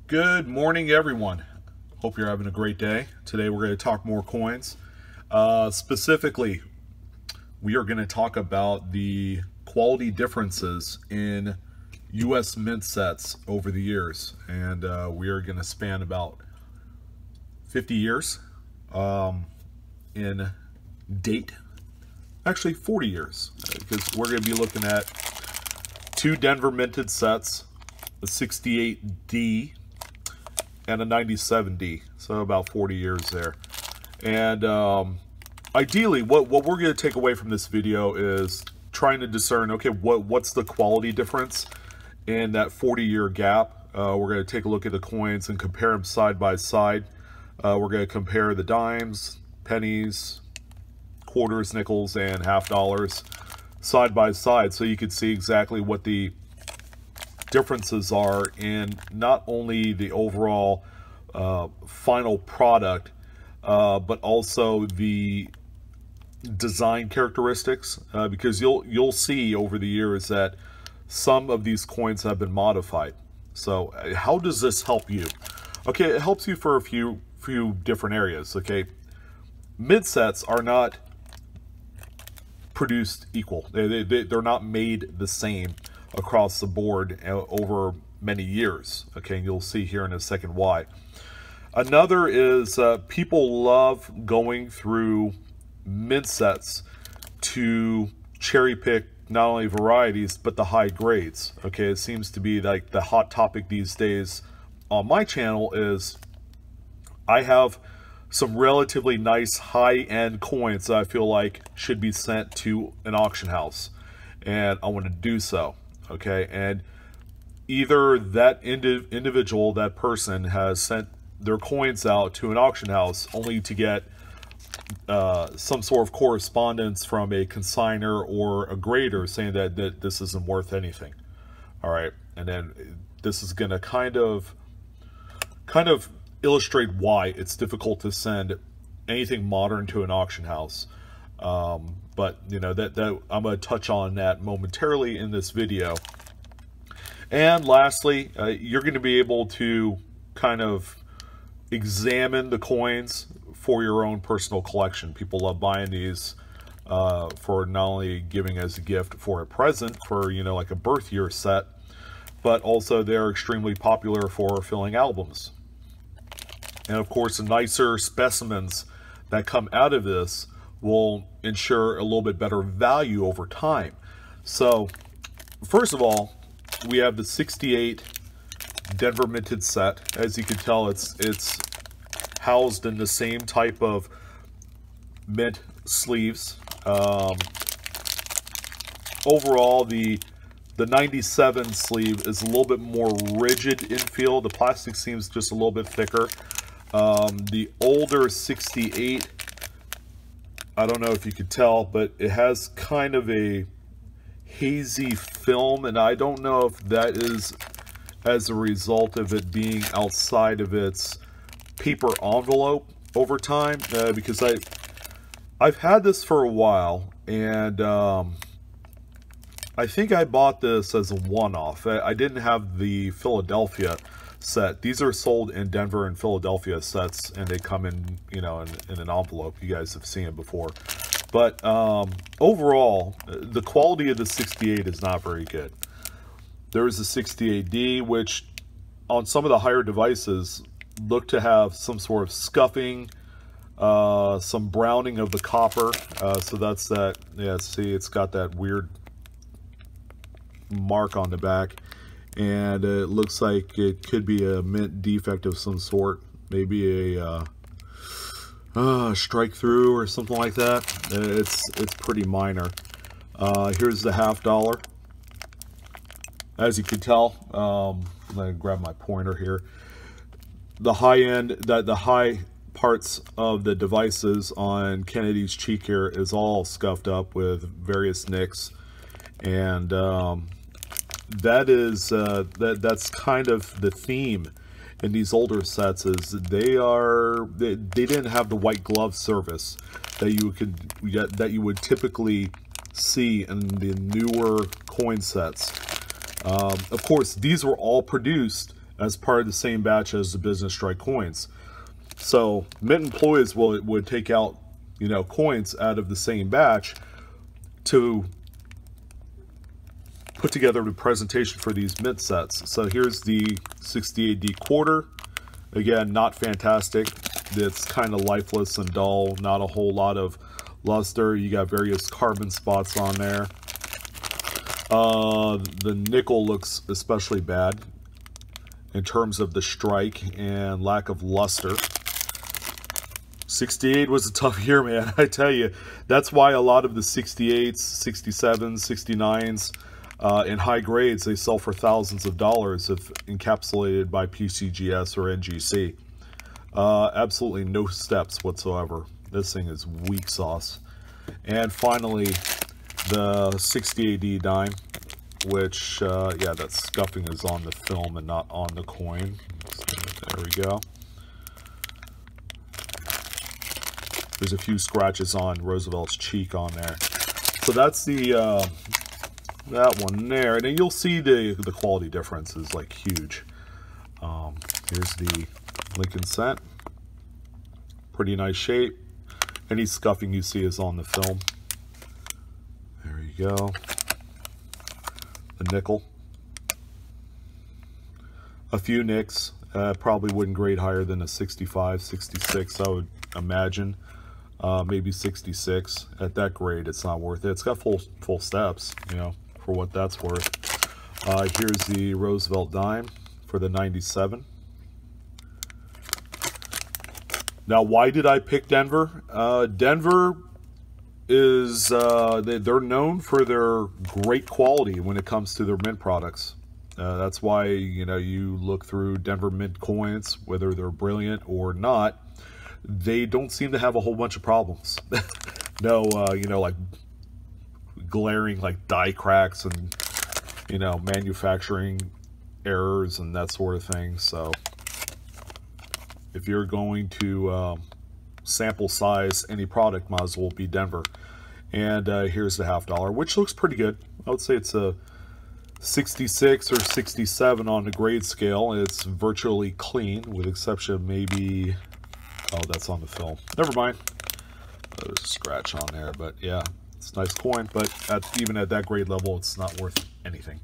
Good morning, everyone. Hope you're having a great day. Today we're going to talk more coins. Specifically, we are going to talk about the quality differences in U.S. mint sets over the years. And we are going to span about 50 years in date. Actually, 40 years. Because we're going to be looking at two Denver minted sets, a 68D and a 97D, so about 40 years there. And ideally, what we're going to take away from this video is trying to discern, okay, what's the quality difference in that 40-year gap. We're going to take a look at the coins and compare them side by side. We're going to compare the dimes, pennies, quarters, nickels, and half dollars side by side, so you can see exactly what the differences are in not only the overall final product, but also the design characteristics, because you'll see over the years that some of these coins have been modified. So how does this help you? Okay, it helps you for a few different areas. Okay, mint sets are not produced equal. They're not made the same across the board over many years. Okay, and you'll see here in a second why. Another is people love going through mint sets to cherry pick not only varieties but the high grades. Okay, it seems to be like the hot topic these days on my channel is I have some relatively nice high-end coins that I feel like should be sent to an auction house, and I want to do so. Okay, and either that individual, that person, has sent their coins out to an auction house only to get some sort of correspondence from a consigner or a grader saying that this isn't worth anything. All right, and then this is going to kind of illustrate why it's difficult to send anything modern to an auction house. But you know that I'm going to touch on that momentarily in this video. And lastly, you're going to be able to kind of examine the coins for your own personal collection. People love buying these for not only giving as a gift for a present, for, you know, like a birth year set, but also they're extremely popular for filling albums. And of course, the nicer specimens that come out of this will ensure a little bit better value over time. So first of all, we have the 68 Denver minted set. As you can tell, it's housed in the same type of mint sleeves. Overall, the 97 sleeve is a little bit more rigid in feel. The plastic seems just a little bit thicker. The older 68, I don't know if you could tell, but it has kind of a hazy film, and I don't know if that is as a result of it being outside of its paper envelope over time, because I've had this for a while, and I think I bought this as a one-off. I didn't have the Philadelphia set. These are sold in Denver and Philadelphia sets, and they come in, you know, in an envelope. You guys have seen it before. But overall, the quality of the 68 is not very good. There is a 68D, which on some of the higher devices look to have some sort of scuffing, some browning of the copper. So that's that. Yeah, see, it's got that weird mark on the back. And it looks like it could be a mint defect of some sort. Maybe a strike through or something like that. It's pretty minor. Here's the half dollar. As you can tell, I'm going to grab my pointer here. The high end, the high parts of the devices on Kennedy's cheek here is all scuffed up with various nicks, and that's kind of the theme in these older sets. Is they didn't have the white glove service that you would typically see in the newer coin sets. Of course, these were all produced as part of the same batch as the business strike coins. So Mint employees would take out, you know, coins out of the same batch to put together the presentation for these Mint sets. So here's the 68D quarter. Again, not fantastic. It's kind of lifeless and dull, not a whole lot of luster. You got various carbon spots on there. The nickel looks especially bad in terms of the strike and lack of luster. 68 was a tough year, man. I tell you, that's why a lot of the 68s, 67s, 69s in high grades, they sell for thousands of dollars if encapsulated by PCGS or NGC. Absolutely no steps whatsoever. This thing is weak sauce. And finally, the 60AD dime, which, yeah, that scuffing is on the film and not on the coin. There we go. There's a few scratches on Roosevelt's cheek on there. So that's the that one there. And then you'll see the quality difference is like huge. Here's the Lincoln cent. Pretty nice shape. Any scuffing you see is on the film. There you go. The nickel. A few nicks. Probably wouldn't grade higher than a 65, 66, I would imagine. Maybe 66. At that grade, it's not worth it. It's got full steps, you know, for what that's worth. Here's the Roosevelt dime for the 97. Now, why did I pick Denver? Denver is, they're known for their great quality when it comes to their mint products. That's why, you know, you look through Denver mint coins, whether they're brilliant or not, they don't seem to have a whole bunch of problems. No, you know, like glaring like die cracks and, you know, manufacturing errors and that sort of thing. So if you're going to sample size any product, might as well be Denver. And here's the $half, which looks pretty good. I would say it's a 66 or 67 on the grade scale. It's virtually clean, with exception of maybe, oh, that's on the film. Never mind. There's a scratch on there, but yeah, it's a nice coin. But even at that grade level, it's not worth anything.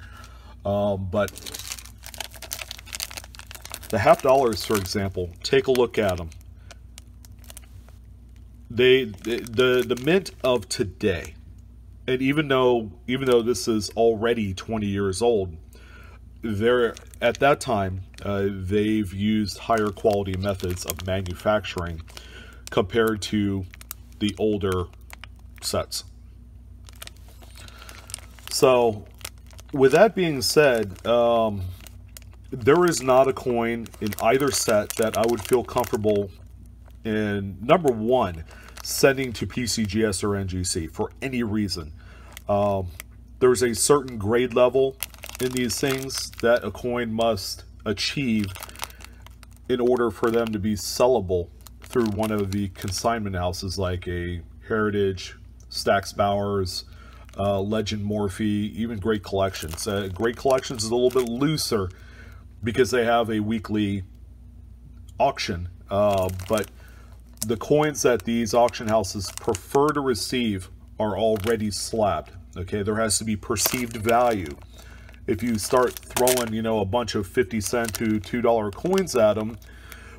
But the $half, for example, take a look at them. The mint of today, and even though this is already 20 years old, at that time they've used higher quality methods of manufacturing compared to the older sets. So with that being said, there is not a coin in either set that I would feel comfortable in, number one, sending to PCGS or NGC for any reason. There's a certain grade level in these things that a coin must achieve in order for them to be sellable through one of the consignment houses like a Heritage, Stax Bowers, Legend Morphe, even Great Collections. Great Collections is a little bit looser because they have a weekly auction, but the coins that these auction houses prefer to receive are already slabbed. Okay, there has to be perceived value. If you start throwing, you know, a bunch of 50-cent to $2 coins at them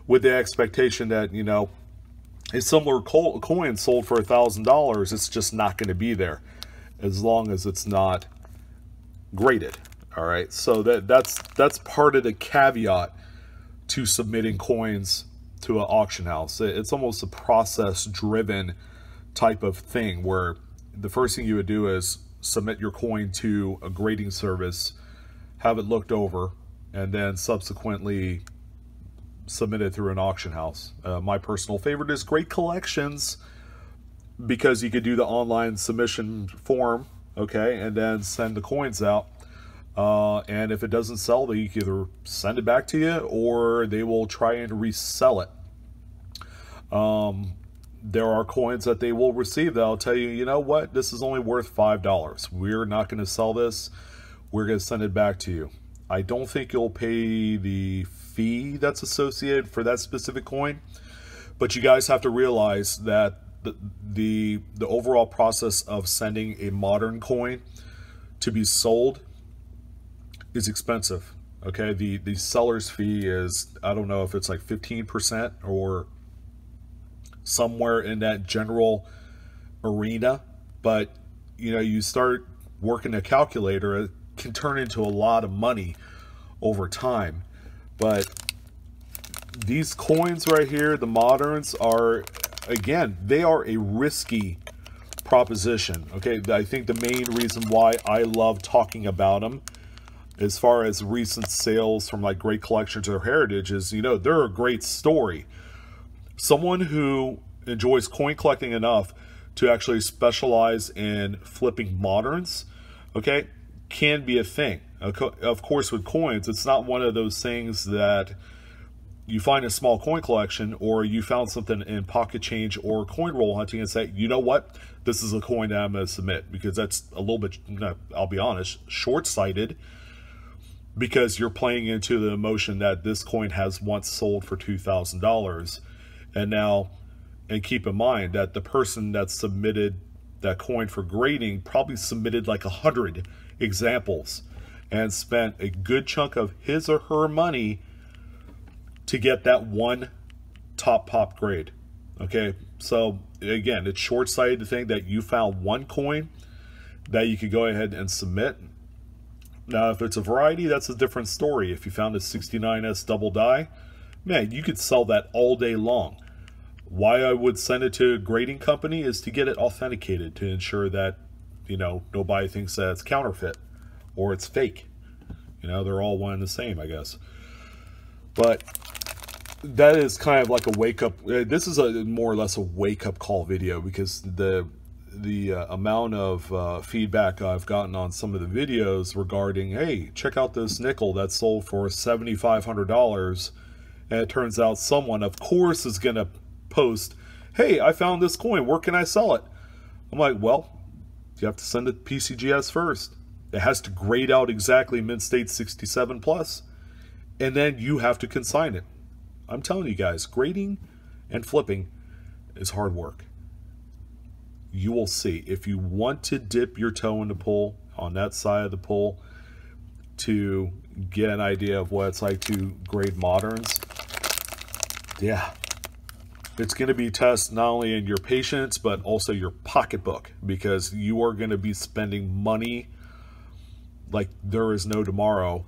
with the expectation that, you know, a similar coin sold for $1,000, it's just not going to be there as long as it's not graded. All right, so that's part of the caveat to submitting coins to an auction house. It's almost a process-driven type of thing where the first thing you would do is submit your coin to a grading service, have it looked over, and then subsequently submit it through an auction house. My personal favorite is Great Collections because you could do the online submission form, okay, and then send the coins out. And if it doesn't sell, they either send it back to you or they will try and resell it. There are coins that they will receive that I'll tell you, you know what, this is only worth $5. We're not going to sell this. We're going to send it back to you. I don't think you'll pay the fee that's associated for that specific coin, but you guys have to realize that the overall process of sending a modern coin to be sold is expensive. Okay, the seller's fee is, I don't know if it's like 15% or somewhere in that general arena, but you know, you start working a calculator, it can turn into a lot of money over time. But these coins right here, the moderns, are, again, they are a risky proposition. Okay, I think the main reason why I love talking about them as far as recent sales from like great collections or heritage is, you know, they're a great story. Someone who enjoys coin collecting enough to actually specialize in flipping moderns, okay, can be a thing. Of course, with coins, it's not one of those things that you find a small coin collection or you found something in pocket change or coin roll hunting and say, you know what, this is a coin that I'm going to submit, because that's a little bit, I'll be honest, short-sighted, because you're playing into the emotion that this coin has once sold for $2,000. And now, and keep in mind that the person that submitted that coin for grading probably submitted like 100 examples and spent a good chunk of his or her money to get that one top pop grade. Okay, so again, it's short-sighted to think that you found one coin that you could go ahead and submit. Now, if it's a variety, that's a different story. If you found a 69S double die, man, you could sell that all day long. Why I would send it to a grading company is to get it authenticated, to ensure that, you know, nobody thinks that it's counterfeit or it's fake. You know, they're all one and the same, I guess. But that is kind of like a wake-up. This is a more or less a wake-up call video, because the amount of feedback I've gotten on some of the videos regarding, hey, check out this nickel that sold for $7,500, and it turns out someone, of course, is going to post, hey, I found this coin, where can I sell it? I'm like, well, you have to send it to PCGS first. It has to grade out exactly mint state 67 plus, and then you have to consign it. I'm telling you guys, grading and flipping is hard work. You will see. If you want to dip your toe in the pool, on that side of the pool, to get an idea of what it's like to grade moderns, yeah, it's going to be test not only in your patience, but also your pocketbook, because you are going to be spending money like there is no tomorrow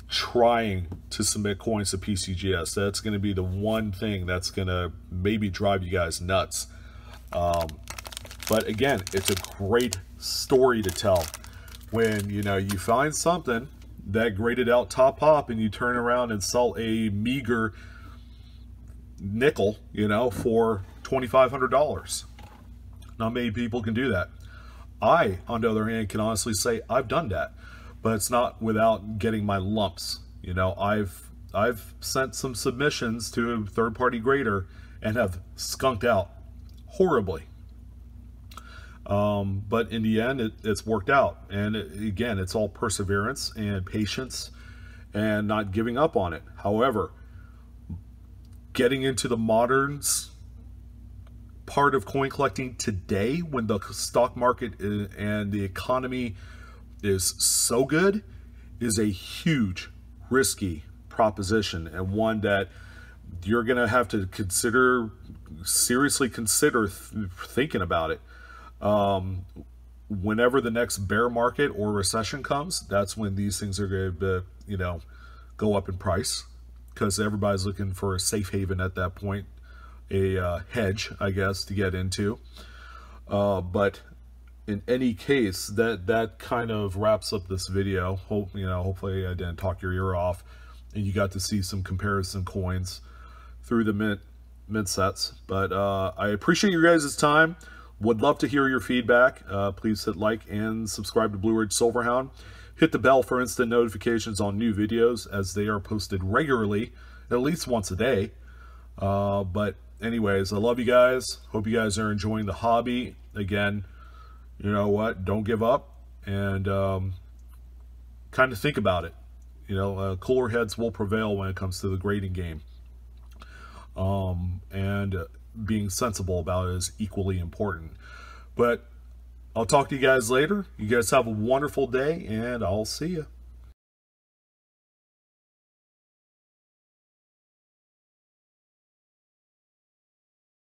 trying to submit coins to PCGS. That's going to be the one thing that's going to maybe drive you guys nuts. But again, it's a great story to tell when, you know, you find something that graded out top pop and you turn around and sell a meager nickel, you know, for $2,500. Not many people can do that. I, on the other hand, can honestly say I've done that, but it's not without getting my lumps. You know, I've sent some submissions to a third-party grader and have skunked out horribly. But in the end, it's worked out. And again, it's all perseverance and patience and not giving up on it. However, getting into the moderns part of coin collecting today, when the stock market and the economy is so good, is a huge, risky proposition, and one that you're going to have to seriously consider thinking about it. Whenever the next bear market or recession comes, that's when these things are going to, you know, go up in price, because everybody's looking for a safe haven at that point, a hedge, I guess, to get into. But in any case, that kind of wraps up this video. Hopefully I didn't talk your ear off, and you got to see some comparison coins through the mint sets. But I appreciate your guys' time. Would love to hear your feedback. Please hit like and subscribe to Blue Ridge Silverhound. Hit the bell for instant notifications on new videos, as they are posted regularly, at least once a day. But anyways, I love you guys. Hope you guys are enjoying the hobby. Again, you know what? Don't give up, and kind of think about it. You know, cooler heads will prevail when it comes to the grading game. And being sensible about it is equally important. But I'll talk to you guys later. You guys have a wonderful day, and I'll see you.